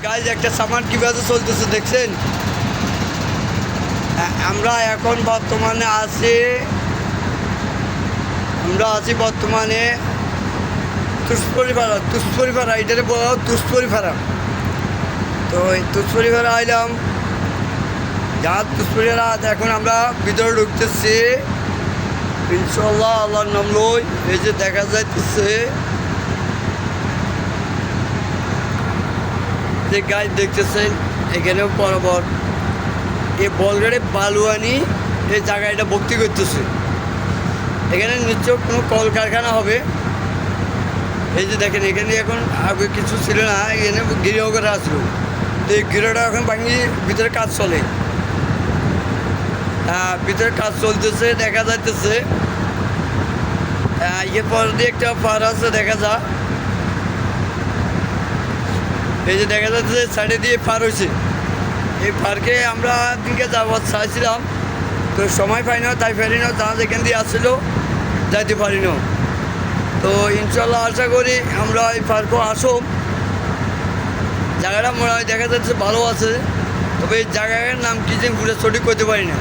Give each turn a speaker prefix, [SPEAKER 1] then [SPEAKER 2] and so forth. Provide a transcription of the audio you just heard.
[SPEAKER 1] Guys একটা সামান কীভাবে চলতেছে দেখছেন। আমরা এখন বর্তমানে আছি তুষপরিপাড়া এটারে বলা হয় তুষপরিপাড়া। তো এই তুষপরিপাড়া আইলাম তুষপরিপাড়া। এখন আমরা ভিতরে ঢুকতেছি ইনশাল্লাহ, আল্লাহর নাম লই। এই যে দেখা যাইতেছে যে গাছ দেখতেছেন এখানেও বরাবর এই বলগাড়ে বালুয়ানি এই জায়গাটা ভর্তি করতেছে। এখানে নিশ্চয় কোনো কলকারখানা হবে। এই যে দেখেন এখানে এখন আগে কিছু ছিল না, এখানে গৃহ করা আসলো। তো এই গৃহটা এখন ভাঙি ভিতরে কাজ চলে, ভিতরে কাজ চলতেছে দেখা যাইতেছে। এরপর দিয়ে একটা পার আছে দেখা যা, এই যে দেখা যাচ্ছে সাইডে দিয়ে পার হয়েছে। এই পার্কে আমরা দিনকে যাওয়ার চাইছিলাম, তো সময় পাই না, তাই পারি না। যা যেখান দিয়ে আসছিলো যাইতে পারি না। তো ইনশাল্লাহ আশা করি আমরা এই পার্কও আসব। জায়গাটা মনে হয় দেখা যাচ্ছে ভালো আছে, তবে এই জায়গাটার নাম কি যে ঘুরে সঠিক করতে পারি না।